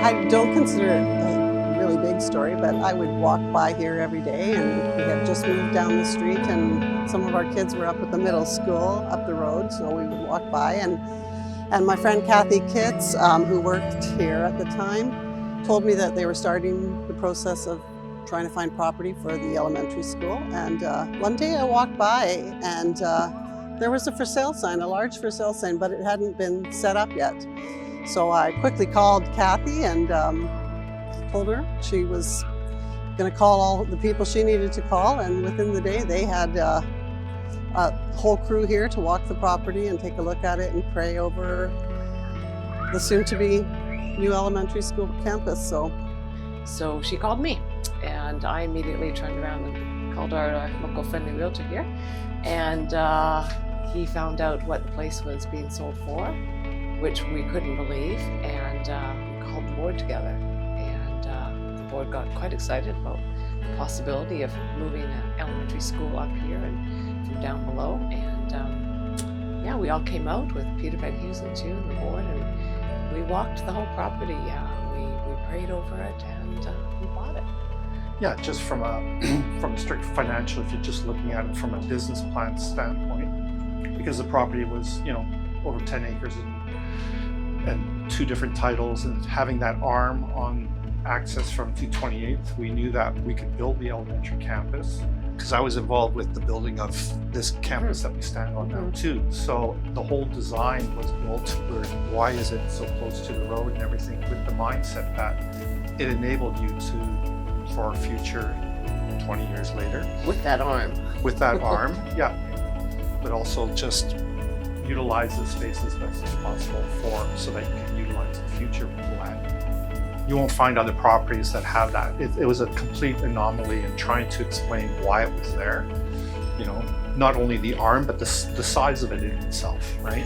I don't consider it a really big story, but I would walk by here every day, and we had just moved down the street, and some of our kids were up at the middle school up the road, so we would walk by, and my friend Kathy Kitts, who worked here at the time, told me that they were starting the process of trying to find property for the elementary school. And one day I walked by, and there was a for sale sign, a large for sale sign, but it hadn't been set up yet. So I quickly called Kathy and told her she was going to call all the people she needed to call, and within the day they had a whole crew here to walk the property and take a look at it and pray over the soon-to-be new elementary school campus. So she called me, and I immediately turned around and called our local friendly realtor here, and he found out what the place was being sold for, which we couldn't believe, and we called the board together, and the board got quite excited about the possibility of moving an elementary school up here and from down below, and yeah, we all came out with Peter Van Heusen too, and the board, and we walked the whole property. We prayed over it, and we bought it. Yeah, just from a strict financial, if you're just looking at it from a business plan standpoint, because the property was, over 10 acres and 2 different titles, and having that arm on access from 228th, we knew that we could build the elementary campus, because I was involved with the building of this campus that we stand on now too. So the whole design was built for why is it so close to the road and everything, with the mindset that it enabled you to, for our future 20 years later. With that arm. With that arm, yeah. But also just utilize the space as best as possible so that you can utilize the future land. You won't find other properties that have that. It was a complete anomaly in trying to explain why it was there. Not only the arm, but the size of it in itself, right?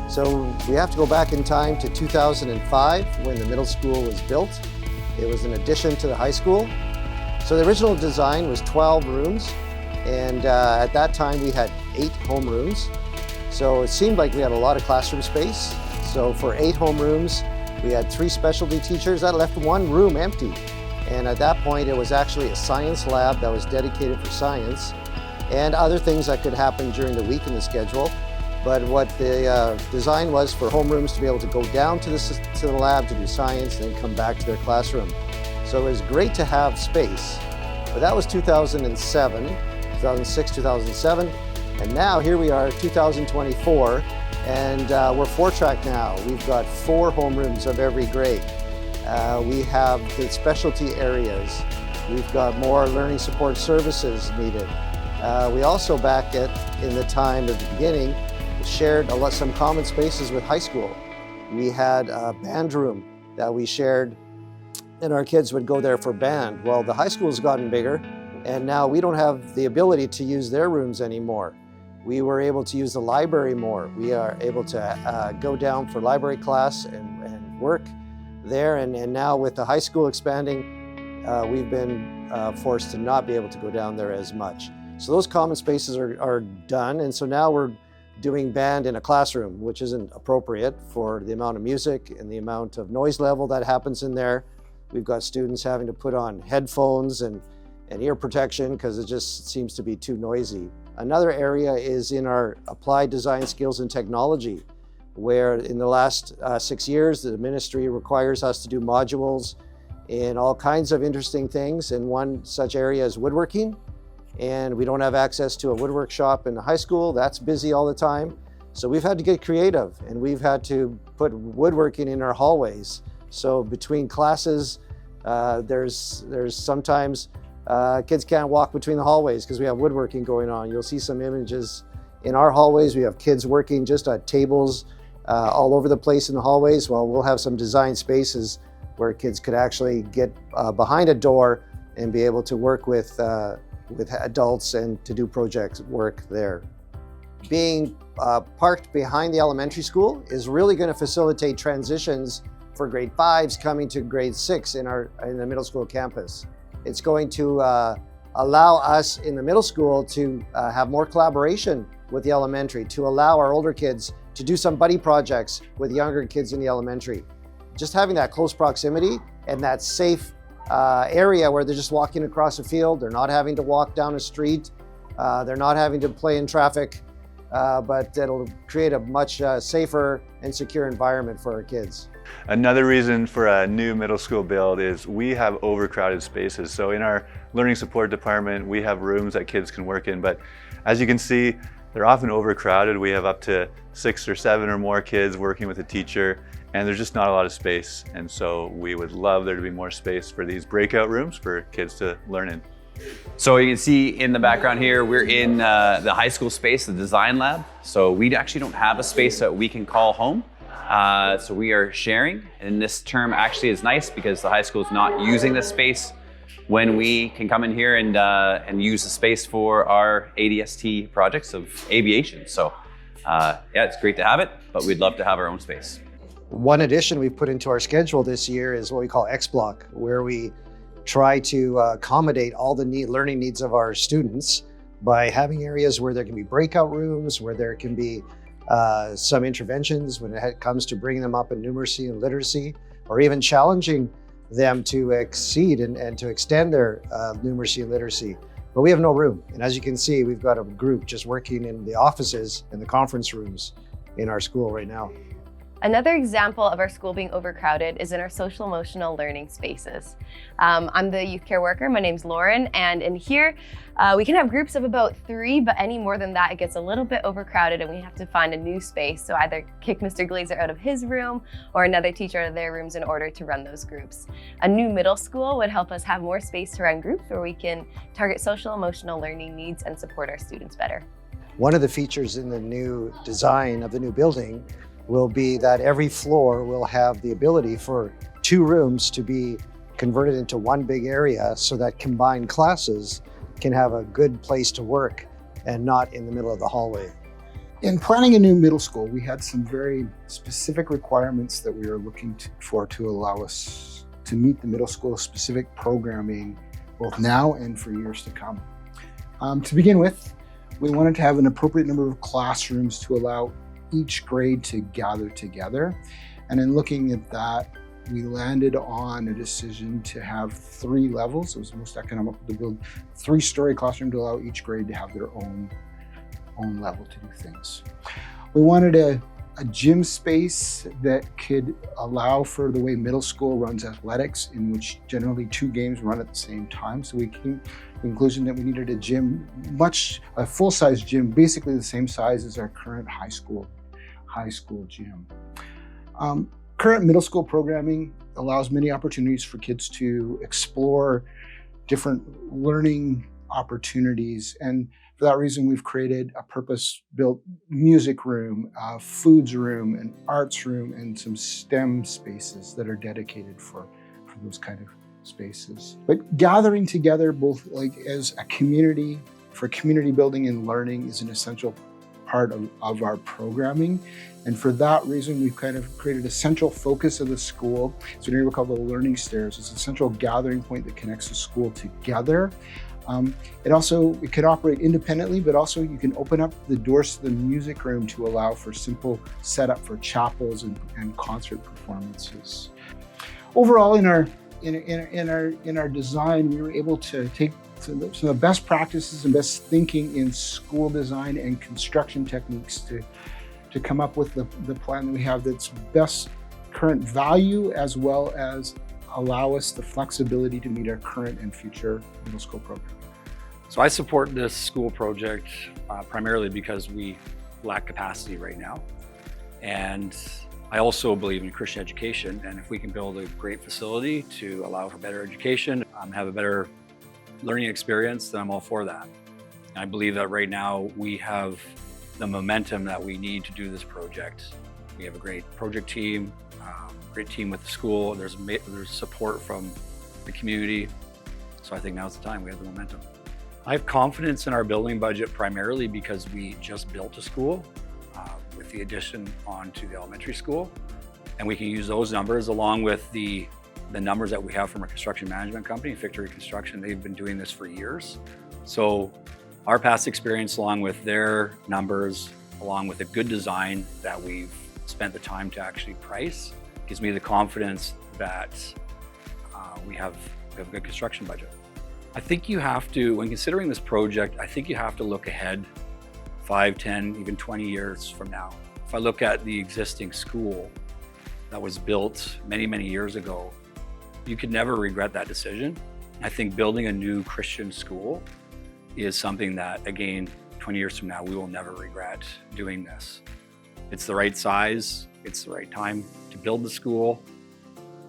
So we have to go back in time to 2005 when the middle school was built. It was an addition to the high school. So the original design was 12 rooms, and at that time we had 8 homerooms. So it seemed like we had a lot of classroom space. So for 8 homerooms, we had 3 specialty teachers. That left 1 room empty. And at that point, it was actually a science lab that was dedicated for science and other things that could happen during the week in the schedule. But what the design was for homerooms to be able to go down to the lab to do science and then come back to their classroom. So it was great to have space. But that was 2007, 2006, 2007. And now here we are, 2024, and we're 4-track now. We've got 4 homerooms of every grade. We have the specialty areas. We've got more learning support services needed. We also, back in the time of the beginning, shared some common spaces with high school. We had a band room that we shared, and our kids would go there for band. Well, the high school's gotten bigger, and now we don't have the ability to use their rooms anymore. We were able to use the library more. We are able to go down for library class and work there. And now with the high school expanding, we've been forced to not be able to go down there as much. So those common spaces are done. And so now we're doing band in a classroom, which isn't appropriate for the amount of music and the amount of noise level that happens in there. We've got students having to put on headphones and ear protection because it just seems to be too noisy. Another area is in our applied design skills and technology, where in the last 6 years, the ministry requires us to do modules in all kinds of interesting things. And one such area is woodworking. And we don't have access to a woodwork shop in the high school. That's busy all the time. So we've had to get creative, and we've had to put woodworking in our hallways. So between classes, there's sometimes kids can't walk between the hallways because we have woodworking going on. You'll see some images in our hallways. We have kids working just at tables all over the place in the hallways. Well, we'll have some design spaces where kids could actually get behind a door and be able to work with adults and to do project work there. Being parked behind the elementary school is really going to facilitate transitions for grade 5s coming to grade 6 in the middle school campus. It's going to allow us in the middle school to have more collaboration with the elementary, to allow our older kids to do some buddy projects with younger kids in the elementary. just having that close proximity and that safe area where they're just walking across a field, they're not having to walk down a street, they're not having to play in traffic, but it'll create a much safer and secure environment for our kids. Another reason for a new middle school build is we have overcrowded spaces. So in our learning support department, we have rooms that kids can work in, but as you can see, they're often overcrowded. We have up to 6 or 7 or more kids working with a teacher, and there's just not a lot of space. And so we would love there to be more space for these breakout rooms for kids to learn in. So you can see in the background here, we're in the high school space, the design lab. So we actually don't have a space that we can call home. So we are sharing, and this term actually is nice because the high school is not using this space when we can come in here and use the space for our ADST projects of aviation. So yeah, it's great to have it, but we'd love to have our own space. One addition we've put into our schedule this year is what we call Xblock, where we try to accommodate all the learning needs of our students by having areas where there can be breakout rooms, where there can be some interventions when it comes to bringing them up in numeracy and literacy, or even challenging them to exceed and to extend their numeracy and literacy. But we have no room. And as you can see, we've got a group just working in the offices and the conference rooms in our school right now. Another example of our school being overcrowded is in our social emotional learning spaces. I'm the youth care worker, my name's Lauren, and in here we can have groups of about 3, but any more than that it gets a little bit overcrowded and we have to find a new space. So either kick Mr. Glazer out of his room or another teacher out of their rooms in order to run those groups. A new middle school would help us have more space to run groups where we can target social emotional learning needs and support our students better. One of the features in the new design of the new building will be that every floor will have the ability for 2 rooms to be converted into one big area so that combined classes can have a good place to work and not in the middle of the hallway. In planning a new middle school, we had some very specific requirements that we were looking for to allow us to meet the middle school specific programming both now and for years to come. To begin with, we wanted to have an appropriate number of classrooms to allow each grade to gather together. And in looking at that, we landed on a decision to have 3 levels. It was the most economical to build 3-story classroom to allow each grade to have their own level to do things. We wanted a gym space that could allow for the way middle school runs athletics, in which generally 2 games run at the same time. So we came to the conclusion that we needed a gym, a full-size gym, basically the same size as our current high school gym. Current middle school programming allows many opportunities for kids to explore different learning opportunities, and for that reason we've created a purpose-built music room, a foods room, an arts room, and some STEM spaces that are dedicated for those kind of spaces. But gathering together both like as a community for community building and learning is an essential part of our programming. And for that reason, we've kind of created a central focus of the school. It's an area we call the learning stairs. It's a central gathering point that connects the school together. It can operate independently, but also you can open up the doors to the music room to allow for simple setup for chapels and concert performances. Overall, in our design, we were able to take some of the best practices and best thinking in school design and construction techniques to come up with the plan that we have that's best current value, as well as allow us the flexibility to meet our current and future middle school program. So I support this school project primarily because we lack capacity right now. And I also believe in Christian education, and if we can build a great facility to allow for better education, have a better learning experience, then I'm all for that. And I believe that right now we have the momentum that we need to do this project. We have a great project team, great team with the school. There's support from the community. So I think now's the time. We have the momentum. I have confidence in our building budget primarily because we just built a school with the addition onto the elementary school. And we can use those numbers along with the numbers that we have from our construction management company, Victory Construction. They've been doing this for years. So our past experience along with their numbers, along with a good design that we've spent the time to actually price, gives me the confidence that we have a good construction budget. I think you have to, when considering this project, I think you have to look ahead 5, 10, even 20 years from now. If I look at the existing school that was built many, many years ago, you could never regret that decision. I think building a new Christian school is something that, again, 20 years from now, we will never regret doing this. It's the right size, it's the right time to build the school,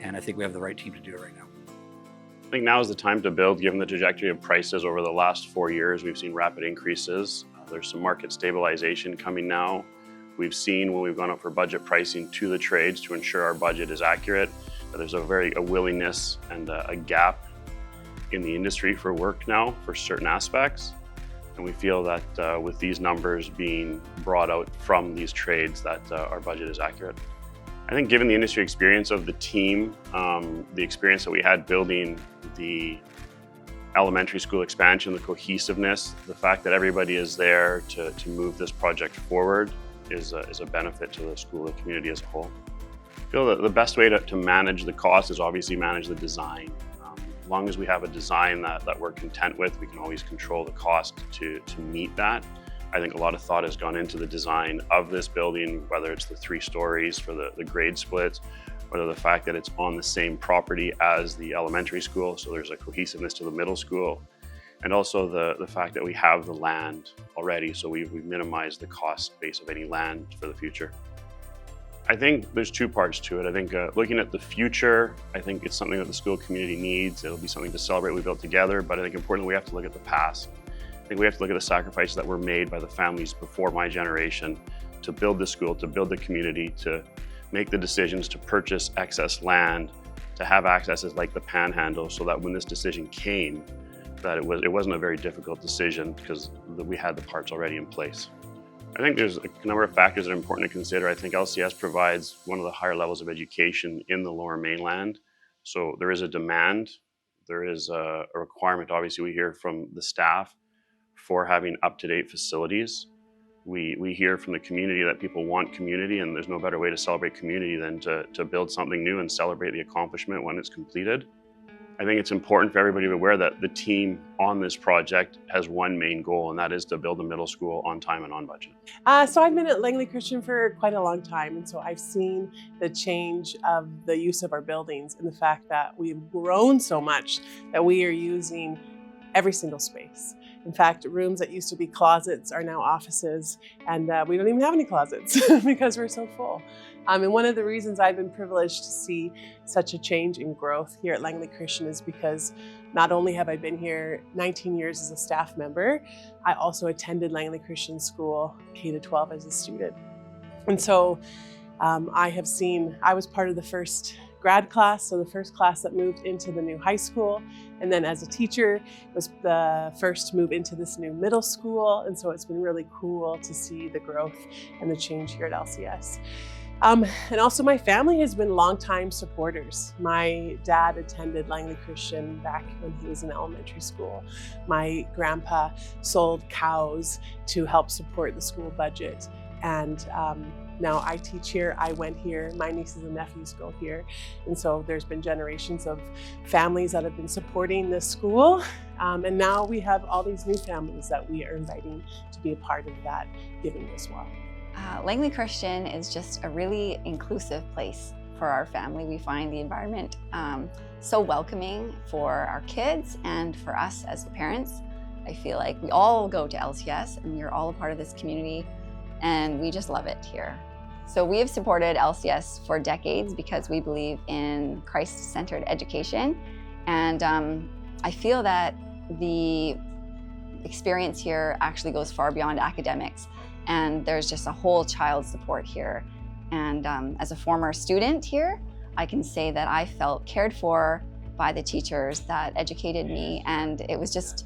and I think we have the right team to do it right now. I think now is the time to build, given the trajectory of prices over the last 4 years. We've seen rapid increases. There's some market stabilization coming now. We've seen when we've gone up for budget pricing to the trades to ensure our budget is accurate, that there's a willingness and a gap in the industry for work now for certain aspects. And we feel that with these numbers being brought out from these trades, that our budget is accurate. I think given the industry experience of the team, the experience that we had building the elementary school expansion, the cohesiveness, the fact that everybody is there to move this project forward is a benefit to the school and community as a whole. I feel that the best way to manage the cost is obviously manage the design. As long as we have a design that we're content with, we can always control the cost to meet that. I think a lot of thought has gone into the design of this building, whether it's the 3 stories for the grade splits, whether the fact that it's on the same property as the elementary school, so there's a cohesiveness to the middle school, and also the fact that we have the land already, so we've minimized the cost base of any land for the future. I think there's 2 parts to it. I think looking at the future, I think it's something that the school community needs. It'll be something to celebrate we built together, but I think importantly we have to look at the past. I think we have to look at the sacrifices that were made by the families before my generation to build the school, to build the community, to make the decisions to purchase excess land, to have accesses like the Panhandle, so that when this decision came, that it wasn't a very difficult decision because we had the parts already in place. I think there's a number of factors that are important to consider. I think LCS provides one of the higher levels of education in the Lower Mainland. So there is a demand, there is a requirement, obviously we hear from the staff, for having up-to-date facilities. We hear from the community that people want community, and there's no better way to celebrate community than to build something new and celebrate the accomplishment when it's completed. I think it's important for everybody to be aware that the team on this project has one main goal, and that is to build a middle school on time and on budget. So I've been at Langley Christian for quite a long time, and so I've seen the change of the use of our buildings and the fact that we've grown so much that we are using every single space. In fact, rooms that used to be closets are now offices, and we don't even have any closets because we're so full. And one of the reasons I've been privileged to see such a change in growth here at Langley Christian is because not only have I been here 19 years as a staff member, I also attended Langley Christian School K-12 as a student. And so I was part of the first grad class, so the first class that moved into the new high school. And then as a teacher, was the first to move into this new middle school. And so it's been really cool to see the growth and the change here at LCS. And also my family has been longtime supporters. My dad attended Langley Christian back when he was in elementary school. My grandpa sold cows to help support the school budget. And now I teach here, I went here, my nieces and nephews go here. And so there's been generations of families that have been supporting this school. And now we have all these new families that we are inviting to be a part of that giving as well. Langley Christian is just a really inclusive place for our family. We find the environment so welcoming for our kids and for us as the parents. I feel like we all go to LCS and we're all a part of this community, and we just love it here. So we have supported LCS for decades because we believe in Christ-centered education. And I feel that the experience here actually goes far beyond academics. And there's just a whole child support here. And as a former student here, I can say that I felt cared for by the teachers that educated me. And it was just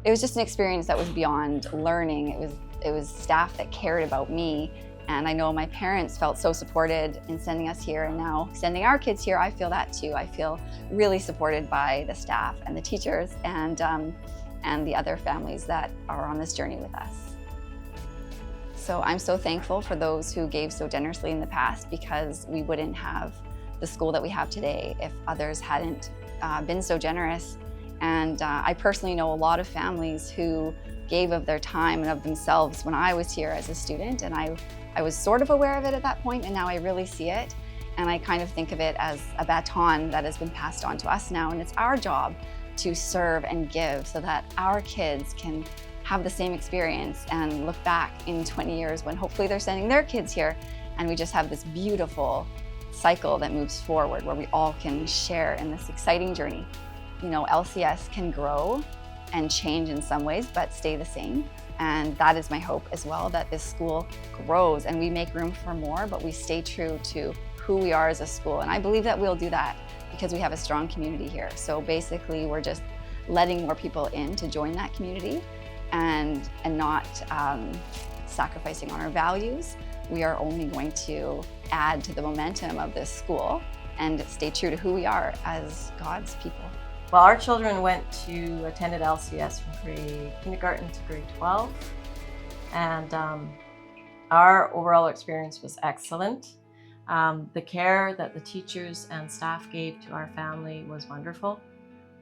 an experience that was beyond learning. It was staff that cared about me. And I know my parents felt so supported in sending us here, and now sending our kids here, I feel that too. I feel really supported by the staff and the teachers and the other families that are on this journey with us. So I'm so thankful for those who gave so generously in the past, because we wouldn't have the school that we have today if others hadn't been so generous. And I personally know a lot of families who gave of their time and of themselves when I was here as a student, and I was sort of aware of it at that point, and now I really see it. And I kind of think of it as a baton that has been passed on to us now, and it's our job to serve and give so that our kids can have the same experience and look back in 20 years when hopefully they're sending their kids here, and we just have this beautiful cycle that moves forward where we all can share in this exciting journey. You know, LCS can grow and change in some ways, but stay the same. And that is my hope as well, that this school grows and we make room for more, but we stay true to who we are as a school. And I believe that we'll do that because we have a strong community here. So basically, we're just letting more people in to join that community and not sacrificing on our values. We are only going to add to the momentum of this school and stay true to who we are as God's people. Well, our children attended LCS from kindergarten to grade 12, and our overall experience was excellent. The care that the teachers and staff gave to our family was wonderful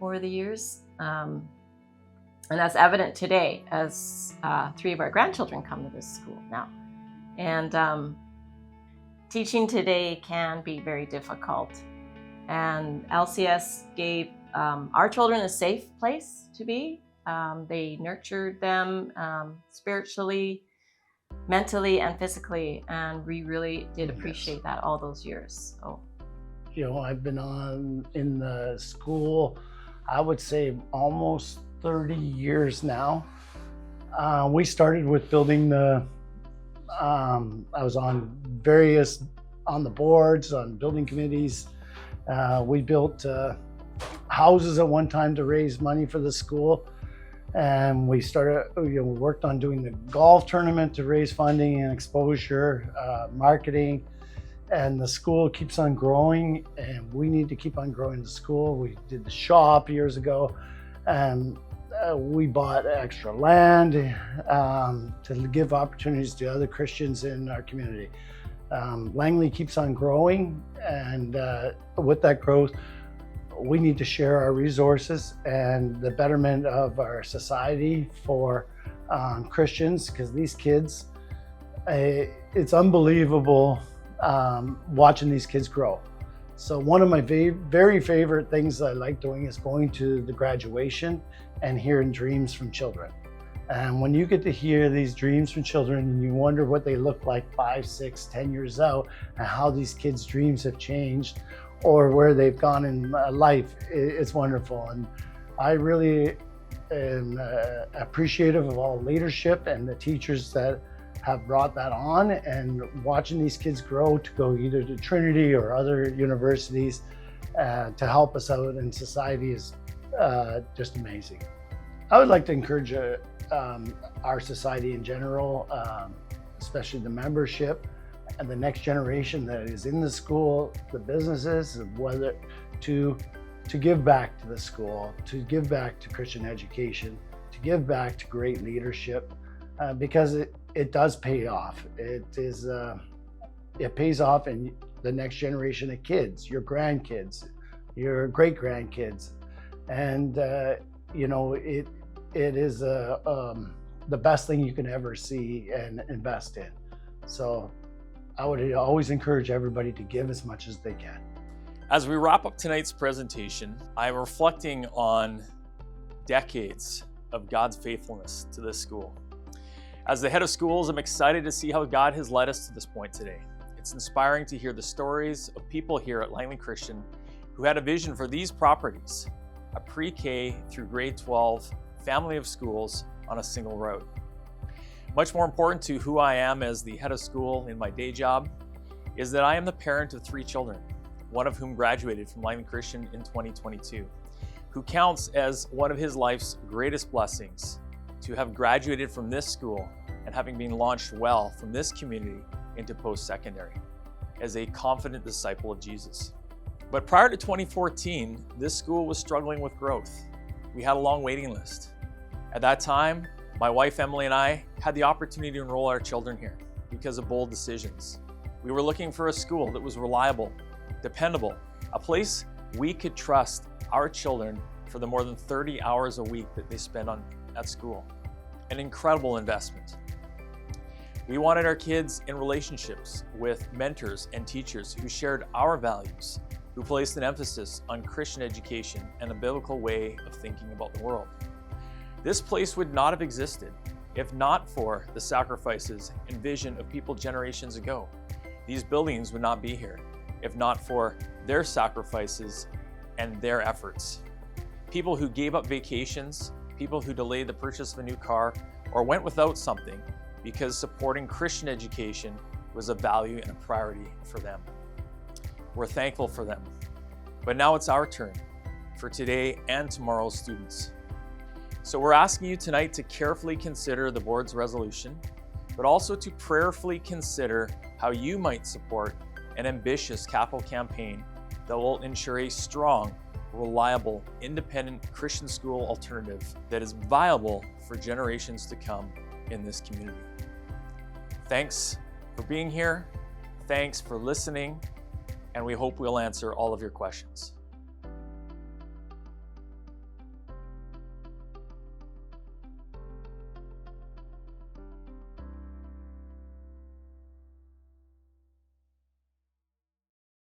over the years. And that's evident today as 3 of our grandchildren come to this school now. And teaching today can be very difficult. And LCS gave our children a safe place to be. They nurtured them spiritually, mentally, and physically, and we really did appreciate that all those years. So, you know, I've been in the school, I would say almost 30 years now. We started with building I was on the boards, on building committees. We built houses at one time to raise money for the school. And we worked on doing the golf tournament to raise funding and exposure, marketing. And the school keeps on growing, and we need to keep on growing the school. We did the shop years ago, and we bought extra land to give opportunities to other Christians in our community. Langley keeps on growing, and with that growth, we need to share our resources and the betterment of our society for Christians, because these kids, it's unbelievable watching these kids grow. So one of my very favorite things I like doing is going to the graduation and hearing dreams from children. And when you get to hear these dreams from children and you wonder what they look like 5, 6, 10 years out, and how these kids' dreams have changed or where they've gone in life, it's wonderful. And I really am appreciative of all leadership and the teachers that have brought that on, and watching these kids grow to go either to Trinity or other universities to help us out in society is just amazing. I would like to encourage our society in general, especially the membership and the next generation that is in the school, the businesses, whether to give back to the school, to give back to Christian education, to give back to great leadership, because it does pay off. It pays off in the next generation of kids, your grandkids, your great grandkids, and you know, it is the best thing you can ever see and invest in. So I would always encourage everybody to give as much as they can. As we wrap up tonight's presentation, I'm reflecting on decades of God's faithfulness to this school. As the head of schools, I'm excited to see how God has led us to this point today. It's inspiring to hear the stories of people here at Langley Christian who had a vision for these properties, a pre-K through grade 12 family of schools on a single route. Much more important to who I am as the head of school in my day job is that I am the parent of 3 children, one of whom graduated from Langley Christian in 2022, who counts as one of his life's greatest blessings to have graduated from this school and having been launched well from this community into post-secondary as a confident disciple of Jesus. But prior to 2014, this school was struggling with growth. We had a long waiting list. At that time, my wife Emily and I had the opportunity to enroll our children here because of bold decisions. We were looking for a school that was reliable, dependable, a place we could trust our children for the more than 30 hours a week that they spend at school. An incredible investment. We wanted our kids in relationships with mentors and teachers who shared our values, who placed an emphasis on Christian education and a biblical way of thinking about the world. This place would not have existed if not for the sacrifices and vision of people generations ago. These buildings would not be here if not for their sacrifices and their efforts. People who gave up vacations, people who delayed the purchase of a new car, or went without something because supporting Christian education was a value and a priority for them. We're thankful for them. But now it's our turn for today and tomorrow's students. So we're asking you tonight to carefully consider the board's resolution, but also to prayerfully consider how you might support an ambitious capital campaign that will ensure a strong, reliable, independent Christian school alternative that is viable for generations to come in this community. Thanks for being here. Thanks for listening. And we hope we'll answer all of your questions.